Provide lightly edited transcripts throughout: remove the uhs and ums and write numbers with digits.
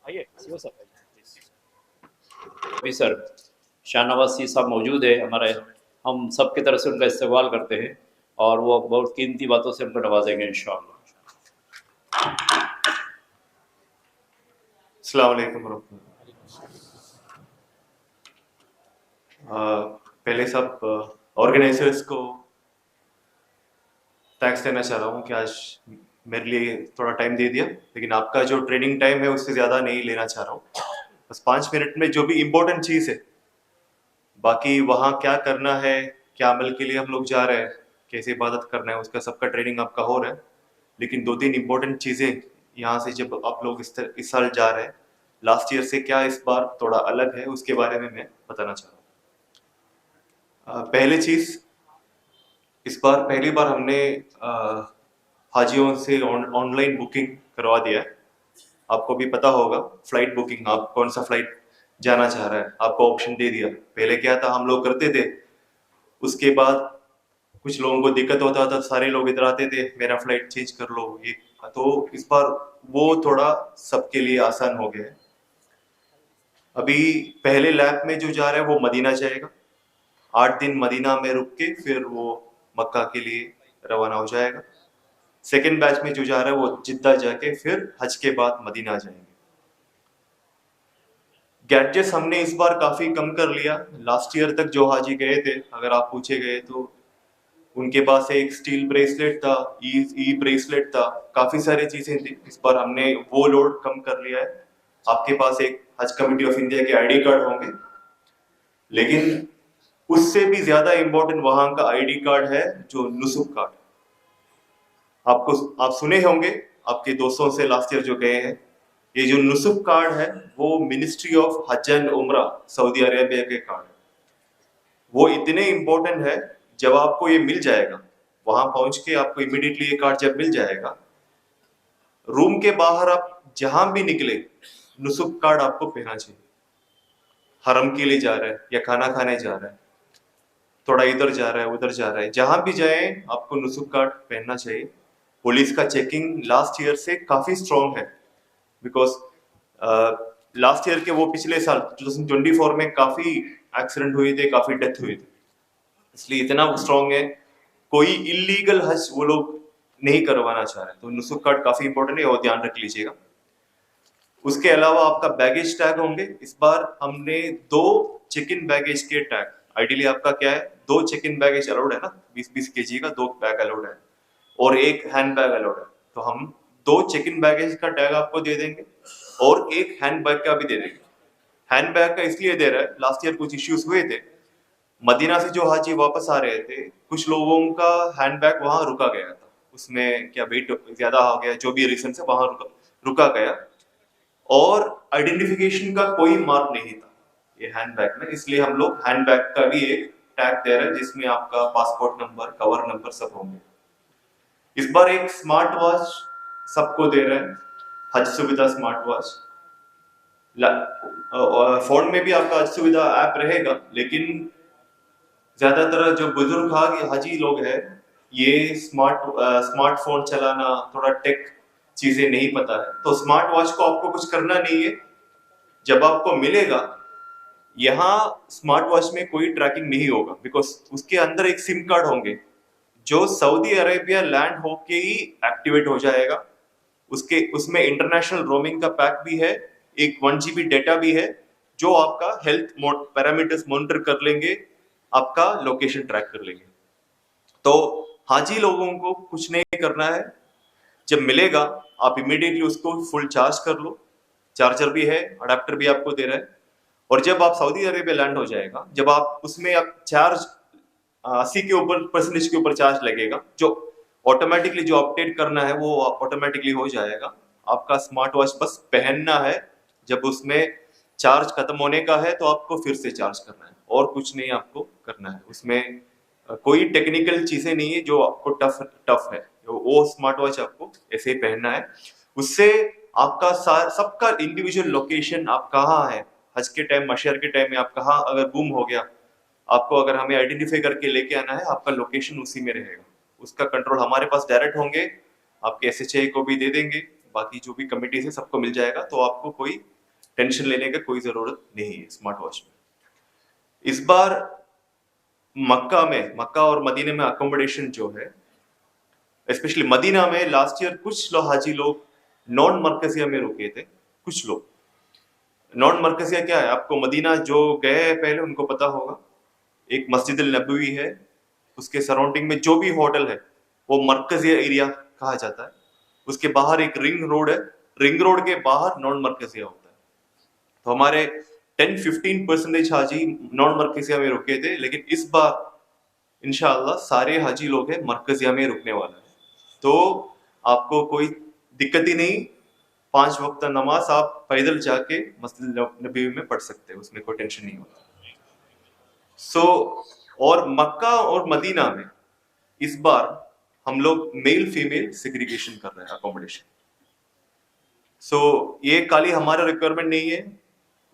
आइए CO sir please. अभी sir Shahnawaz सी साहब मौजूद है हमारे। हम सब की तरफ से उनका इस्तेमाल करते हैं और वो बहुत कीमती बातों से उनको नवाजेंगे इंशाअल्लाह। अस्सलाम वालेकुम पहले सब ऑर्गेनाइजर्स को थैंक्स देना चाह रहा हूँ कि आज मेरे लिए थोड़ा टाइम दे दिया, लेकिन आपका जो ट्रेनिंग टाइम है उससे ज़्यादा नहीं लेना चाह रहा हूँ। बस 5 मिनट में जो भी इम्पोर्टेंट चीज़ है, बाकी वहाँ क्या करना है, क्या अमल के लिए हम लोग जा रहे हैं, कैसे इबादत करना है, उसका सबका ट्रेनिंग आपका हो रहा है। लेकिन 2-3 इम्पोर्टेंट चीज़ें यहाँ से जब आप लोग इस साल जा रहे हैं, लास्ट ईयर से क्या इस बार थोड़ा अलग है, उसके बारे में मैं बताना चाह रहा हूँ। पहली चीज़, इस बार पहली बार हमने हाजियों से ऑनलाइन बुकिंग करवा दिया है। आपको भी पता होगा फ्लाइट बुकिंग, आप कौन सा फ्लाइट जाना चाह रहा है, आपको ऑप्शन दे दिया। पहले क्या था, हम लोग करते थे, उसके बाद कुछ लोगों को दिक्कत होता था, सारे लोग इधर आते थे मेरा फ्लाइट चेंज कर लो ये। तो इस बार वो थोड़ा सबके लिए आसान हो गया है। अभी पहले लैब में जो जा रहा है वो मदीना जाएगा, 8 दिन मदीना में रुक के फिर वो मक्का के लिए रवाना हो जाएगा। सेकेंड बैच में जो जा रहा है वो जिद्दा जाके फिर हज के बाद मदीना जाएंगे। गैजेट्स हमने इस बार काफी कम कर लिया। लास्ट ईयर तक जो हाजी गए थे, अगर आप पूछे गए तो उनके पास एक स्टील ब्रेसलेट था, ई ब्रेसलेट था, काफी सारी चीजें थी। इस बार हमने वो लोड कम कर लिया है। आपके पास एक हज कमेटी ऑफ इंडिया के आईडी कार्ड होंगे, लेकिन उससे भी ज्यादा इंपॉर्टेंट वहां का आईडी कार्ड है जो नुसुक कार्ड। आप सुने होंगे आपके दोस्तों से लास्ट ईयर जो गए हैं, ये जो नुसुक कार्ड है वो मिनिस्ट्री ऑफ हज एंड उम्रा सऊदी अरेबिया के कार्ड है। वो इतने इंपॉर्टेंट है, जब आपको ये मिल जाएगा, वहां पहुंच के आपको इमीडिएटली ये कार्ड जब मिल जाएगा, रूम के बाहर आप जहां भी निकले नुसुक कार्ड आपको पहना चाहिए। हरम के लिए जा रहा है या खाना खाने जा रहा है, थोड़ा इधर जा रहा है उधर जा रहा है, जहां भी जाए आपको नुसुक कार्ड पहनना चाहिए। पुलिस का चेकिंग लास्ट ईयर से काफी स्ट्रॉन्ग है, बिकॉज लास्ट ईयर के वो पिछले साल 2024 में काफी एक्सीडेंट हुए थे, काफी डेथ हुई थी, इसलिए इतना स्ट्रॉन्ग है। कोई इलीगल हज वो लोग नहीं करवाना चाह रहे, तो नुसुक कार्ड काफी इंपॉर्टेंट है और ध्यान रख लीजिएगा। उसके अलावा आपका बैगेज टैग होंगे। इस बार हमने 2 चेक इन बैगेज के टैग, आइडियली आपका क्या है, 2 चेक इन बैगेज अलाउड है ना, 20-20 केजी का 2 बैग अलाउड है और 1 हैंड बैग अलाउड है। तो हम 2 चेक इन बैगेज का टैग आपको दे देंगे और 1 हैंड बैग का भी दे देंगे। हैंड बैग का इसलिए दे रहा है, लास्ट ईयर कुछ इश्यूज हुए थे, मदीना से जो हाजी वापस आ रहे थे, कुछ लोगों का हैंड बैग वहां रुका गया था, उसमें क्या वेट ज्यादा हो गया, जो भी रीजन से वहां रुका गया, और आइडेंटिफिकेशन का कोई मार्क नहीं था ये हैंडबैग में, इसलिए हम लोग हैंडबैग का भी एक टैग दे रहे हैं जिसमें आपका पासपोर्ट नंबर, कवर नंबर सब होंगे। इस बार एक स्मार्ट वॉच सबको दे रहे हैं, हज सुविधा स्मार्ट वॉच। फोन में भी आपका हज सुविधा ऐप रहेगा, लेकिन ज्यादातर जो बुजुर्ग हाजी लोग हैं, ये स्मार्टफोन चलाना, थोड़ा टेक चीजें नहीं पता है, तो स्मार्ट वॉच को आपको कुछ करना नहीं है। जब आपको मिलेगा, यहाँ स्मार्ट वॉच में कोई ट्रैकिंग नहीं होगा, बिकॉज उसके अंदर एक सिम कार्ड होंगे जो सऊदी अरेबिया लैंड होके ही एक्टिवेट हो जाएगा। उसमें इंटरनेशनल रोमिंग का पैक भी है, एक 1 GB डेटा भी है, जो आपका हेल्थ पैरामीटर्स मॉनिटर कर लेंगे, आपका लोकेशन ट्रैक कर लेंगे। तो हाजी लोगों को कुछ नहीं करना है, जब मिलेगा आप इमीडिएटली उसको फुल चार्ज कर लो, चार्जर भी है, अडेप्टर भी आपको दे रहा है। और जब आप सऊदी अरेबिया लैंड हो जाएगा, जब आप उसमें आप चार्ज 80 के ऊपर परसेंटेज के ऊपर चार्ज लगेगा, जो ऑटोमेटिकली जो अपडेट करना है वो ऑटोमेटिकली हो जाएगा। आपका स्मार्ट वॉच बस पहनना है, जब उसमें चार्ज खत्म होने का है तो आपको फिर से चार्ज करना है, और कुछ नहीं आपको करना है। उसमें कोई टेक्निकल चीजें नहीं है जो आपको टफ है, वो स्मार्ट वॉच आपको ऐसे ही पहनना है। उससे आपका सबका इंडिविजुअल लोकेशन, आप कहाँ है हज के टाइम, मशहर के टाइम में आप कहाँ अगर गुम हो गया, आपको अगर हमें आइडेंटिफाई करके लेके आना है, आपका लोकेशन उसी में रहेगा। उसका कंट्रोल हमारे पास डायरेक्ट होंगे, आपके SHA को भी दे देंगे, बाकी जो भी कमिटीज है सबको मिल जाएगा, तो आपको कोई टेंशन लेने का कोई जरूरत नहीं है स्मार्ट वॉच में। इस बार मक्का और मदीने में अकोमोडेशन जो है, स्पेशली मदीना में लास्ट ईयर कुछ हाजी लोग नॉन मरकजिया में रुके थे। कुछ लोग नॉन मरकजिया क्या है, आपको मदीना जो गए हैं पहले उनको पता होगा, एक मस्जिद नबवी है, उसके सराउंडिंग में जो भी होटल है वो मरकजिया एरिया कहा जाता है। उसके बाहर एक रिंग रोड है, रिंग रोड के बाहर नॉन मरकजिया होता है। तो हमारे 10-15% हाजी नॉन मरकजिया में रुके थे, लेकिन इस बार इंशाअल्लाह सारे हाजी लोग हैं मरकजिया में रुकने वाला है। तो आपको कोई दिक्कत ही नहीं, 5 वक्त नमाज आप पैदल जाके मस्जिद नबी में पढ़ सकते हैं, उसमें कोई टेंशन नहीं होता। और मक्का और मदीना में इस बार हम लोग मेल फीमेल सेग्रीगेशन कर रहे हैं अकोमोडेशन। ये खाली हमारा रिक्वायरमेंट नहीं है।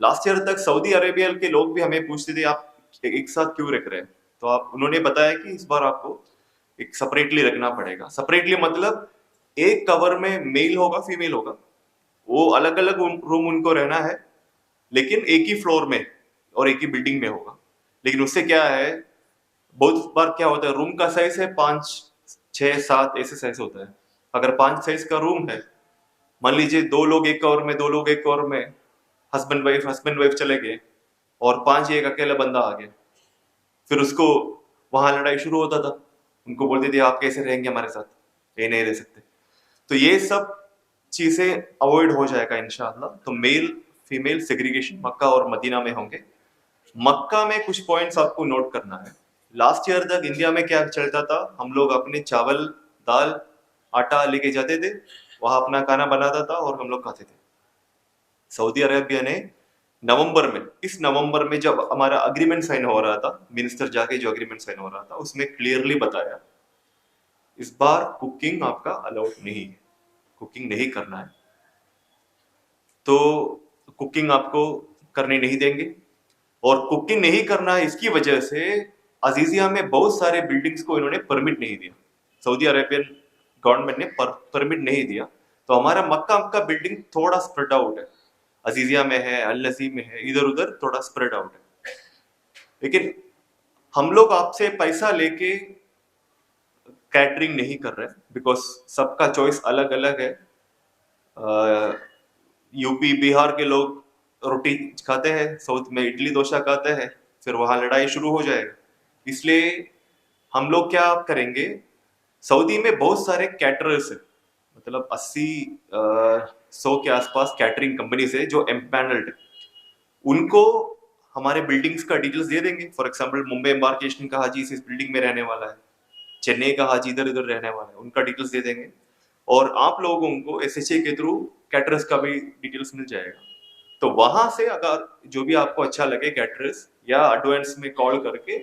लास्ट ईयर तक सऊदी अरेबिया के लोग भी हमें पूछते थे आप एक साथ क्यों रख रहे हैं, तो उन्होंने बताया कि इस बार आपको एक सेपरेटली रखना पड़ेगा। सेपरेटली मतलब एक कवर में मेल होगा फीमेल होगा, वो अलग अलग रूम उनको रहना है, लेकिन एक ही फ्लोर में और एक ही बिल्डिंग में होगा। लेकिन उससे क्या है, बहुत बार क्या होता है, रूम का साइज है 5, 6, 7 ऐसे साइज होता है। अगर 5 साइज का रूम है, मान लीजिए 2 लोग एक कवर में, 2 लोग एक कवर में, हस्बैंड वाइफ चले गए और 5 एक अकेला बंदा आ गया, फिर उसको वहां लड़ाई शुरू होता था। उनको बोलते थे आप कैसे रहेंगे हमारे साथ, ये नहीं रह सकते। तो ये सब चीजें अवॉइड हो जाएगा इंशाअल्लाह। तो मेल फीमेल सेग्रीगेशन मक्का और मदीना में होंगे। मक्का में कुछ पॉइंट्स आपको नोट करना है। लास्ट ईयर तक इंडिया में क्या चलता था, हम लोग अपने चावल दाल आटा लेके जाते थे, वहां अपना खाना बनाता था और हम लोग खाते थे। सऊदी अरेबिया ने इस नवंबर में जब हमारा अग्रीमेंट साइन हो रहा था, मिनिस्टर जाके जो अग्रीमेंट साइन हो रहा था, उसमें क्लियरली बताया इस बार कुकिंग आपका अलाउड नहीं है, कुकिंग नहीं करना है। तो कुकिंग आपको करने नहीं देंगे। और कुकिंग नहीं करना है, इसकी वजह से अजीजिया में बहुत सारे बिल्डिंग्स को इन्होंने परमिट नहीं दिया, सऊदी अरेबियन गवर्नमेंट ने परमिट नहीं दिया। तो हमारा मक्का का बिल्डिंग थोड़ा स्प्रेड आउट है, अजीजिया में है, अल नसीम में है, इधर उधर थोड़ा स्प्रेड आउट है। लेकिन हम लोग आपसे पैसा लेके कैटरिंग नहीं कर रहे, बिकॉज सबका चॉइस अलग अलग है। यूपी बिहार के लोग रोटी खाते हैं, साउथ में इडली डोसा खाते हैं, फिर वहां लड़ाई शुरू हो जाएगा। इसलिए हम लोग क्या करेंगे, सऊदी में बहुत सारे कैटरर्स है, मतलब 80-100 के आसपास कैटरिंग कंपनीज है जो एम्पैनल्ड है। उनको हमारे बिल्डिंग्स का डिटेल्स दे देंगे। फॉर एग्जांपल मुंबई एम्बार्केशन का हाजी इस बिल्डिंग में रहने वाला है, चेन्नई का हाजी इधर इधर रहने वाला है, उनका डिटेल्स दे देंगे। और आप लोगों को SHA के थ्रू कैटरर्स का भी डिटेल्स मिल जाएगा। तो वहां से अगर जो भी आपको अच्छा लगे कैटरर्स, या एडवांस में कॉल करके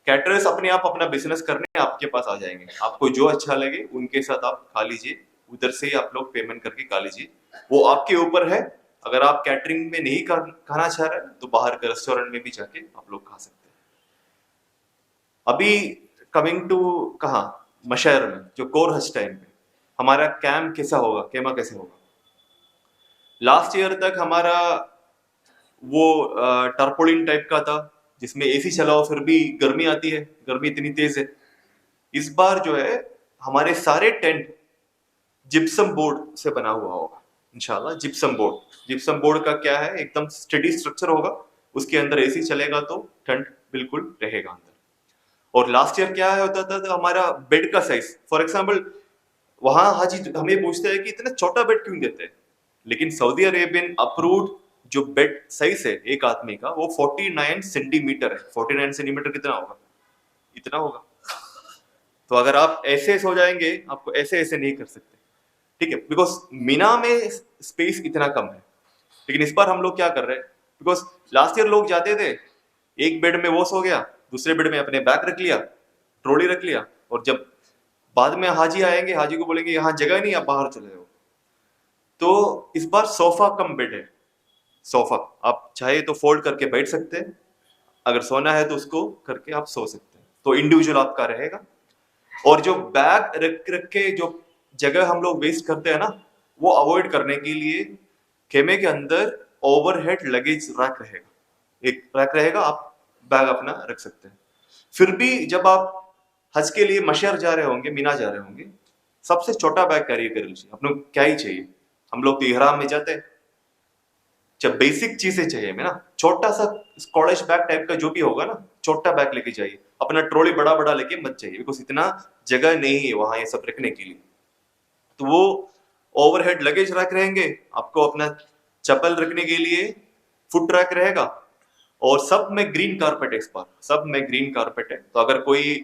कैटरर्स अपने आप अपना बिजनेस करने आपके पास आ जाएंगे। आपको जो अच्छा लगे उनके साथ आप खा लीजिए, उधर से ही आप लोग पेमेंट करके खा लीजिए, वो आपके ऊपर है। अगर आप कैटरिंग में नहीं खाना चाह रहे तो बाहर के रेस्टोरेंट में भी जाके आप लोग खा सकते हैं। अभी कमिंग टू कहाँ, मशहर में जो कोर हज टाइम पे हमारा कैम्प कैसा होगा, केमा कैसे होगा। लास्ट ईयर तक हमारा वो टर्पोलिन टाइप का था, जिसमें AC चलाओ फिर भी गर्मी आती है, गर्मी इतनी तेज है। इस बार जो है हमारे सारे टेंट जिप्सम बोर्ड से बना हुआ होगा इंशाल्लाह। जिप्सम बोर्ड का क्या है, एकदम स्टडी स्ट्रक्चर होगा, उसके अंदर AC चलेगा तो ठंड बिल्कुल रहेगा अंदर। और लास्ट ईयर क्या होता था, तो हमारा बेड का साइज, फॉर एग्जाम्पल वहां हाजी हमें पूछते हैं कि इतना छोटा बेड क्यों देते हैं, लेकिन सऊदी अरेबियन अप्रूव्ड जो बेड साइज है एक आदमी का, वो 49 सेंटीमीटर है। 49 सेंटीमीटर कितना होगा, इतना होगा। तो अगर आप ऐसे सो जाएंगे, आपको ऐसे ऐसे नहीं कर सकते, ठीक है, बिकॉज मीना में स्पेस इतना कम है। लेकिन इस बार हम लोग क्या कर रहे हैं, बिकॉज लास्ट ईयर लोग जाते थे, एक बेड में वो सो गया, दूसरे बेड में अपने बैग रख लिया, ट्रॉली रख लिया, और जब बाद में हाजी आएंगे, हाजी को बोलेंगे यहाँ जगह नहीं, आप बाहर चले जाओ। तो इस बार सोफा कम बेड है। सोफा आप चाहे तो फोल्ड करके बैठ सकते हैं, अगर सोना है तो उसको करके आप सो सकते हैं, तो इंडिविजुअल आपका रहेगा। और जो बैग रख के जो जगह हम लोग वेस्ट करते हैं ना, वो अवॉइड करने के लिए खेमे के अंदर ओवरहेड लगेज रैक रहेगा, एक रैक रहेगा, आप बैग अपना रख सकते हैं। फिर भी जब आप हज के लिए मशहर जा रहे होंगे, मीना जा रहे होंगे, सबसे छोटा बैग कैरी कर लीजिए। अपने क्या ही चाहिए, हम लोग तो इहराम में जाते हैं, जब बेसिक चीजें चाहिए हमें ना, छोटा सा कॉलेज बैग टाइप का जो भी होगा ना, छोटा बैग लेके जाइए। अपना ट्रॉली बड़ा बड़ा लेके मत जाइए, बिकॉज इतना जगह नहीं है वहां ये सब रखने के लिए। तो वो ओवरहेड लगेज रैक रहेंगे, आपको अपना चप्पल रखने के लिए फुट रैक रहेगा, और सब में ग्रीन कारपेट है। इस बार सब में ग्रीन कारपेट है, तो अगर कोई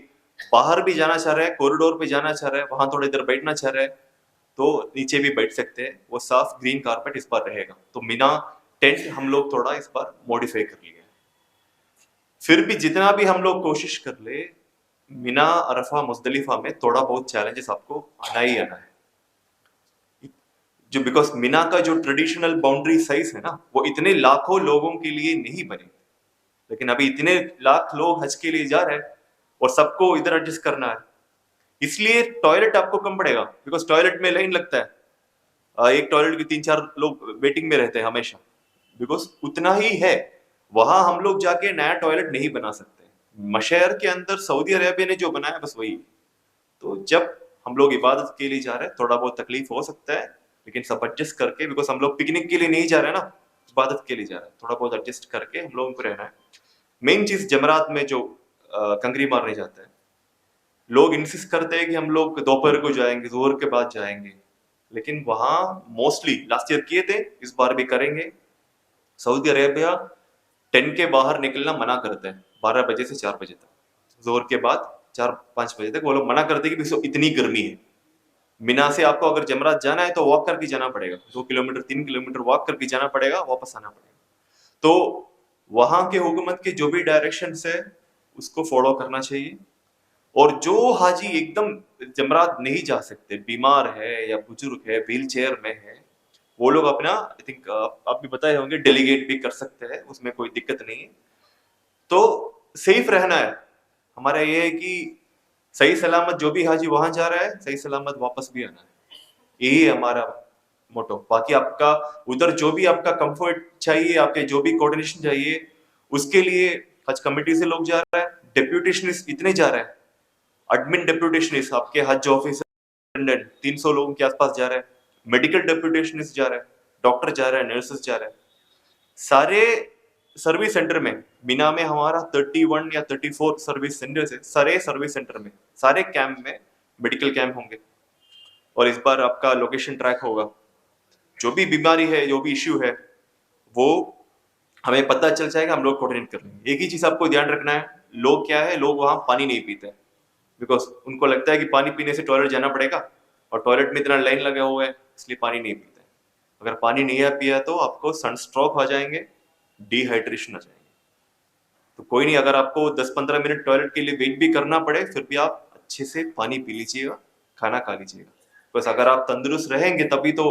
बाहर भी जाना चाह रहा है, कॉरिडोर पे जाना चाह रहा है, वहां थोड़ी देर बैठना चाह रहा है, तो नीचे भी बैठ सकते हैं। वो साफ ग्रीन कारपेट इस बार रहेगा। तो मीना टेंट हम लोग थोड़ा इस बार मॉडिफाई कर लिए। फिर भी जितना भी हम लोग कोशिश कर ले, मीना, अरफा, मुजदलिफा में थोड़ा बहुत चैलेंजेस आपको आना ही आना है। जो बिकॉज मीना का जो ट्रेडिशनल बाउंड्री साइज है ना, वो इतने लाखों लोगों के लिए नहीं बने, लेकिन अभी इतने लाख लोग हज के लिए जा रहे हैं और सबको इधर एडजस्ट करना है, इसलिए टॉयलेट आपको कम पड़ेगा, बिकॉज टॉयलेट में लाइन लगता है। एक टॉयलेट के 3-4 लोग वेटिंग में रहते हैं हमेशा, बिकॉज उतना ही है। वहां हम लोग जाके नया टॉयलेट नहीं बना सकते। मशहर के अंदर सऊदी अरेबिया ने जो बनाया बस वही। तो जब हम लोग इबादत के लिए जा रहे हैं, थोड़ा बहुत तकलीफ हो सकता है, लेकिन सब एडजस्ट करके, बिकॉज हम लोग पिकनिक के लिए नहीं जा रहे हैं ना, इबादत के लिए जा रहे हैं, थोड़ा बहुत एडजस्ट करके हम लोगों को रहना है। मेन चीज जमरात में जो कंकरी मारने जाते हैं, लोग इंसिस्ट करते हैं कि हम लोग दोपहर को जाएंगे, जोहर के बाद जाएंगे, लेकिन वहां मोस्टली लास्ट ईयर किए थे, इस बार भी करेंगे। सऊदी अरेबिया 10 के बाहर निकलना मना करते हैं, 12 बजे से 4 बजे तक, जोहर के बाद 4-5 बजे तक वो लोग मना करते हैं कि इतनी गर्मी है। मीना से आपको अगर जमरात जाना है तो वॉक करके जाना पड़ेगा, 2 किलोमीटर 3 किलोमीटर वॉक करके जाना पड़ेगा, वापस आना पड़ेगा। तो वहां के हुकूमत के जो भी डायरेक्शन है उसको फॉलो करना चाहिए। और जो हाजी एकदम जमरात नहीं जा सकते, बीमार है या बुजुर्ग है, व्हील चेयर में है, वो लोग अपना, आई थिंक आप भी बताए होंगे, डेलीगेट भी कर सकते हैं, उसमें कोई दिक्कत नहीं है। तो सेफ रहना है। हमारा ये है कि सही सलामत जो भी हाजी वहां जा रहा है, सही सलामत वापस भी आना है, यही है हमारा मोटो। बाकी आपका उधर जो भी आपका कंफर्ट चाहिए, आपके जो भी कोऑर्डिनेशन चाहिए, उसके लिए हज कमेटी से लोग जा रहा है, डेप्यूटेशनिस्ट इतने जा रहे हैं, एडमिन डेप्यूटेशनिस्ट, आपके हज ऑफिसर 300 लोगों के आसपास जा रहे हैं, मेडिकल डेप्यूटेशनिस्ट जा रहे हैं, डॉक्टर जा रहे हैं, नर्सेस जा रहे हैं, सारे सर्विस सेंटर में। मीना में हमारा 31 या 34 सर्विस सेंटर है, सारे सर्विस सेंटर में, सारे कैंप में मेडिकल कैंप होंगे, और इस बार आपका लोकेशन ट्रैक होगा। जो भी बीमारी है, जो भी इश्यू है, वो हमें पता चल जाएगा, हम लोग कोऑर्डिनेट कर लेंगे। एक ही चीज आपको ध्यान रखना है, लोग क्या है, लोग वहां पानी नहीं पीते, बिकॉज उनको लगता है कि पानी पीने से टॉयलेट जाना पड़ेगा, और टॉयलेट में इतना लाइन लगा हुआ है, इसलिए पानी नहीं पीते। अगर पानी नहीं पिया तो आपको सनस्ट्रोक आ जाएंगे, डिहाइड्रेशन आ जाएंगे। तो कोई नहीं, अगर आपको 10-15 मिनट टॉयलेट के लिए वेट भी करना पड़े, फिर भी आप अच्छे से पानी पी लीजिएगा, खाना खा लीजिएगा। बस अगर आप तंदुरुस्त रहेंगे तभी तो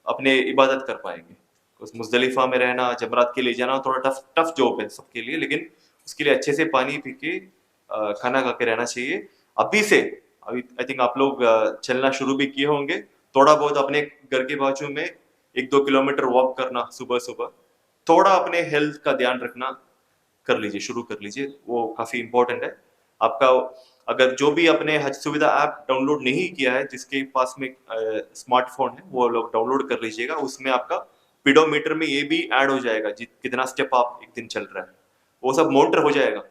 अपने इबादत कर पाएंगे। उस मुजदलिफा में रहना, जमरात के लिए जाना थोड़ा टफ जॉब है सबके लिए, लेकिन उसके लिए अच्छे से पानी पी के खाना खा के रहना चाहिए। अभी से, अभी आई थिंक आप लोग चलना शुरू भी किए होंगे, थोड़ा बहुत अपने घर के बाजू में 1-2 किलोमीटर वॉक करना सुबह सुबह, थोड़ा अपने हेल्थ का ध्यान रखना कर लीजिए, शुरू कर लीजिए, वो काफी इंपॉर्टेंट है आपका। अगर जो भी अपने हज सुविधा ऐप डाउनलोड नहीं किया है, जिसके पास में स्मार्टफोन है, वो लोग डाउनलोड कर लीजिएगा। उसमें आपका पीडोमीटर में ये भी ऐड हो जाएगा, कितना स्टेप आप एक दिन चल रहा है, वो सब मॉनिटर हो जाएगा।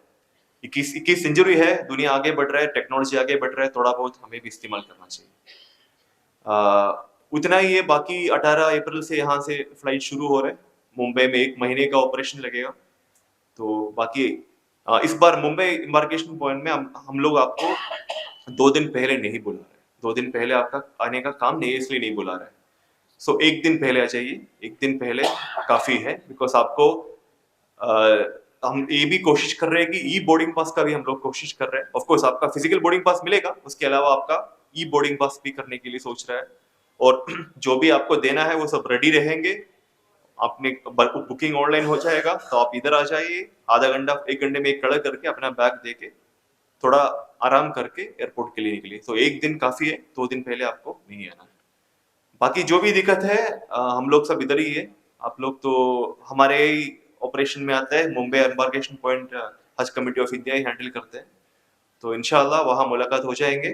21 सेंचुरी है, दुनिया आगे बढ़ रहा है, टेक्नोलॉजी आगे बढ़ रहा है, थोड़ा बहुत हमें भी इस्तेमाल करना चाहिए। उतना ही है। बाकी 18 अप्रैल से यहाँ से फ्लाइट शुरू हो रहे हैं, मुंबई में 1 महीने का ऑपरेशन लगेगा। तो बाकी इस बार मुंबई इम्बार्केशन पॉइंट में हम लोग आपको 2 दिन पहले नहीं बुला रहे, 2 दिन पहले आपका आने का काम नहीं है, इसलिए नहीं बुला रहे। सो 1 दिन पहले आ जाइए, 1 दिन पहले काफी है, बिकॉज आपको हम ये भी कोशिश कर रहे हैं कि ई बोर्डिंग पास का भी हम लोग कोशिश कर रहे हैं। ऑफ कोर्स आपका फिजिकल बोर्डिंग पास मिलेगा, उसके अलावा आपका ई बोर्डिंग पास भी करने के लिए सोच रहा है, और जो भी आपको देना है वो सब रेडी रहेंगे। आपने बुकिंग ऑनलाइन हो जाएगा, तो आप इधर आ जाइए, आधा घंटा 1 घंटे में एक खड़ा करके अपना बैग दे के थोड़ा आराम करके एयरपोर्ट के लिए निकलिए। तो 1 दिन काफी है, 2 दिन पहले आपको नहीं आना है। बाकी जो भी दिक्कत है, हम लोग सब इधर ही है, आप लोग तो हमारे ऑपरेशन में आते हैं, मुंबई एम्बार्केशन पॉइंट हज committee of India he handle करते हैं, तो इंशाल्लाह वहाँ मुलाकात हो जाएंगे।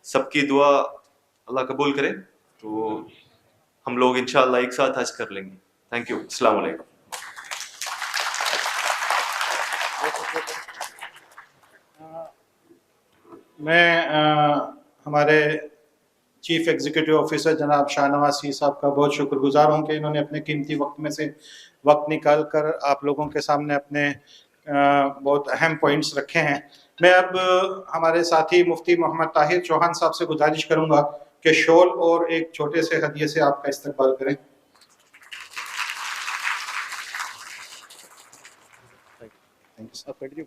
सबकी दुआ अल्लाह कबूल करे, तो हम लोग इंशाल्लाह एक साथ हज कर लेंगे। थैंक यू, अस्सलाम वालेकुम। मैं हमारे चीफ एग्जीक्यूटिव ऑफिसर जनाब शाहनवाज सी साहब का बहुत शुक्रगुजार हूँ कि इन्होंने अपने कीमती वक्त में से वक्त निकाल कर आप लोगों के सामने अपने बहुत अहम पॉइंट्स रखे हैं। मैं अब हमारे साथी मुफ्ती मोहम्मद ताहिर चौहान साहब से गुजारिश करूंगा कि शॉल और एक छोटे से हदिये से आपका इस्तकबाल करें। Thank you.